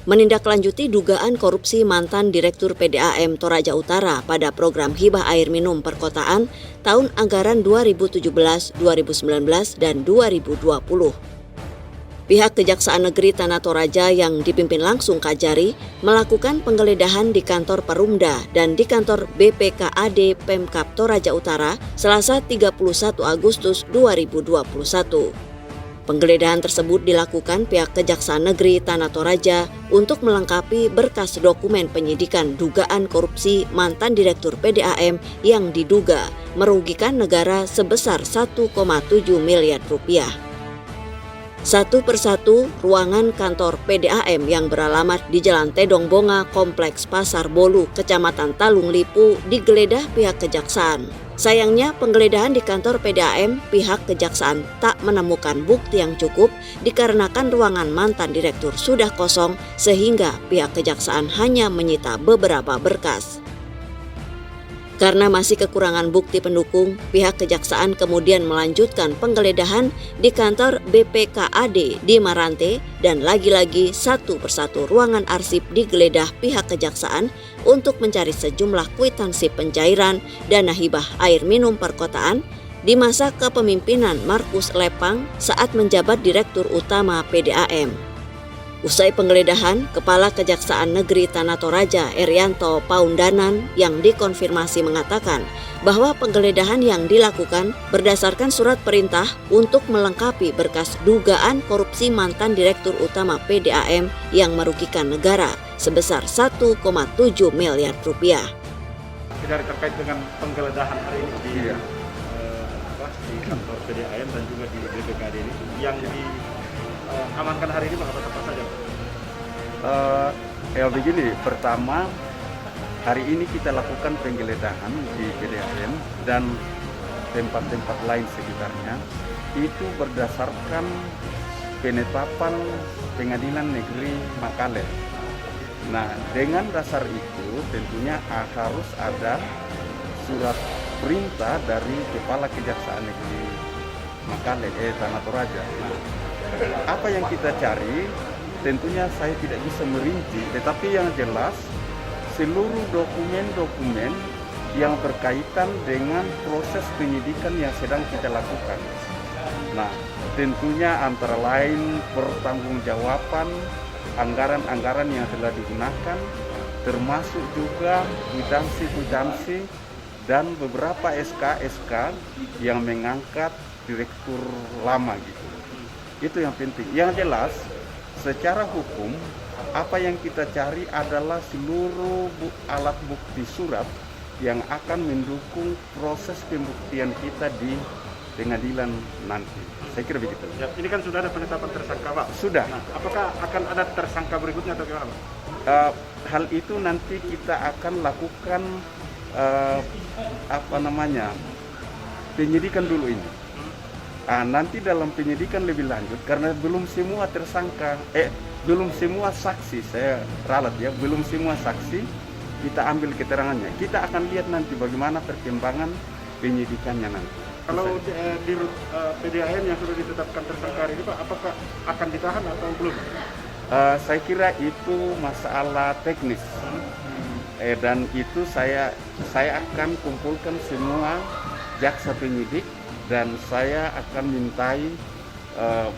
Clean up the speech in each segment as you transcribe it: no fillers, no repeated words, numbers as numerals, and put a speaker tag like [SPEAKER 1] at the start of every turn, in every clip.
[SPEAKER 1] menindaklanjuti dugaan korupsi mantan Direktur PDAM Toraja Utara pada program hibah air minum perkotaan tahun anggaran 2017, 2019, dan 2020. Pihak Kejaksaan Negeri Tanah Toraja yang dipimpin langsung Kajari melakukan penggeledahan di kantor Perumda dan di kantor BPKAD Pemkab Toraja Utara Selasa 31 Agustus 2021. Penggeledahan tersebut dilakukan pihak Kejaksaan Negeri Tanah Toraja untuk melengkapi berkas dokumen penyidikan dugaan korupsi mantan Direktur PDAM yang diduga merugikan negara sebesar 1,7 miliar rupiah. Satu persatu ruangan kantor PDAM yang beralamat di Jalan Tedong Bonga, Kompleks Pasar Bolu, Kecamatan Talung Lipu digeledah pihak kejaksaan. Sayangnya penggeledahan di kantor PDAM pihak kejaksaan tak menemukan bukti yang cukup dikarenakan ruangan mantan direktur sudah kosong sehingga pihak kejaksaan hanya menyita beberapa berkas. Karena masih kekurangan bukti pendukung, pihak kejaksaan kemudian melanjutkan penggeledahan di kantor BPKAD di Marante dan lagi-lagi satu persatu ruangan arsip digeledah pihak kejaksaan untuk mencari sejumlah kwitansi pencairan dana hibah air minum perkotaan di masa kepemimpinan Markus Lepang saat menjabat Direktur Utama PDAM. Usai penggeledahan, Kepala Kejaksaan Negeri Tanah Toraja Erianto Paundanan yang dikonfirmasi mengatakan bahwa penggeledahan yang dilakukan berdasarkan surat perintah untuk melengkapi berkas dugaan korupsi mantan Direktur Utama PDAM yang merugikan negara sebesar 1,7 miliar rupiah.
[SPEAKER 2] Terkait dengan penggeledahan hari ini di kantor PDAM dan juga di BPKAD ini yang amankan hari ini apa saja?
[SPEAKER 3] Begini, pertama hari ini kita lakukan penggeledahan di PDAM dan tempat-tempat lain sekitarnya itu berdasarkan penetapan Pengadilan Negeri Makale. Nah, dengan dasar itu tentunya harus ada surat perintah dari Kepala Kejaksaan Negeri Makale, Tanah Toraja. Nah, apa yang kita cari tentunya saya tidak bisa merinci, tetapi yang jelas seluruh dokumen-dokumen yang berkaitan dengan proses penyidikan yang sedang kita lakukan. Nah, tentunya antara lain pertanggungjawaban anggaran-anggaran yang telah digunakan, termasuk juga kwitansi-kwitansi dan beberapa SK-SK yang mengangkat direktur lama gitu. Itu yang penting. Yang jelas, secara hukum, apa yang kita cari adalah seluruh alat bukti surat yang akan mendukung proses pembuktian kita di pengadilan nanti. Saya kira begitu.
[SPEAKER 2] Ya, ini kan sudah ada penetapan tersangka, Pak.
[SPEAKER 3] Sudah.
[SPEAKER 2] Nah, apakah akan ada tersangka berikutnya atau gimana, Pak?
[SPEAKER 3] Hal itu nanti kita akan lakukan penyidikan dulu ini. Nanti dalam penyidikan lebih lanjut karena belum semua tersangka, belum semua saksi, saya ralat ya, belum semua saksi kita ambil keterangannya. Kita akan lihat nanti bagaimana perkembangan penyidikannya nanti.
[SPEAKER 2] Kalau di PDAM yang sudah ditetapkan tersangka hari ini, Pak, apakah akan ditahan atau belum?
[SPEAKER 3] Saya kira itu masalah teknis. Dan itu saya akan kumpulkan semua jaksa penyidik dan saya akan mintai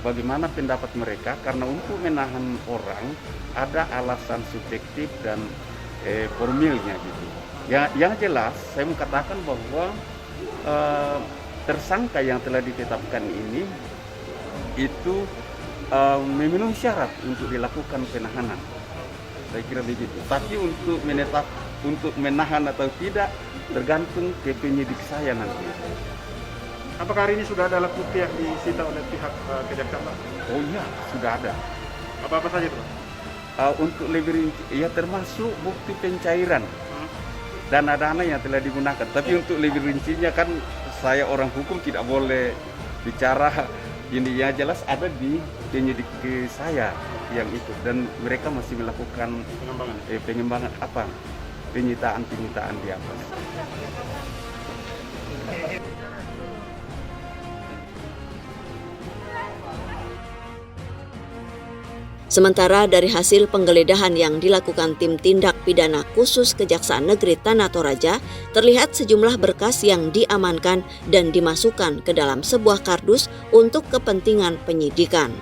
[SPEAKER 3] bagaimana pendapat mereka, karena untuk menahan orang ada alasan subjektif dan formilnya gitu. Yang jelas saya mengatakan bahwa tersangka yang telah ditetapkan ini itu memenuhi syarat untuk dilakukan penahanan. Saya kira begitu. Tapi untuk menahan atau tidak tergantung ke penyidik saya nanti.
[SPEAKER 2] Apakah hari ini sudah ada alat bukti yang disita oleh pihak kejaksaan, Pak?
[SPEAKER 3] Oh iya, sudah ada.
[SPEAKER 2] Apa-apa saja itu, Pak?
[SPEAKER 3] Untuk lebih rinci, ya termasuk bukti pencairan dana-dana yang telah digunakan. Tapi untuk lebih rincinya kan saya orang hukum tidak boleh bicara ini. Ya jelas ada di penyidik saya yang itu, dan mereka masih melakukan pengembangan penyitaan di atas.
[SPEAKER 1] Sementara dari hasil penggeledahan yang dilakukan tim tindak pidana khusus Kejaksaan Negeri Tanah Toraja, terlihat sejumlah berkas yang diamankan dan dimasukkan ke dalam sebuah kardus untuk kepentingan penyidikan.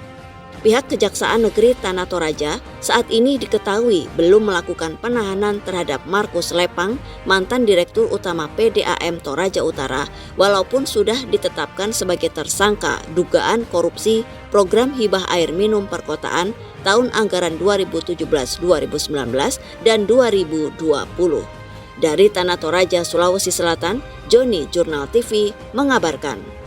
[SPEAKER 1] Pihak Kejaksaan Negeri Tanah Toraja saat ini diketahui belum melakukan penahanan terhadap Markus Lepang, mantan Direktur Utama PDAM Toraja Utara, walaupun sudah ditetapkan sebagai tersangka dugaan korupsi program hibah air minum perkotaan tahun anggaran 2017-2019 dan 2020. Dari Tanah Toraja, Sulawesi Selatan, Joni Jurnal TV mengabarkan.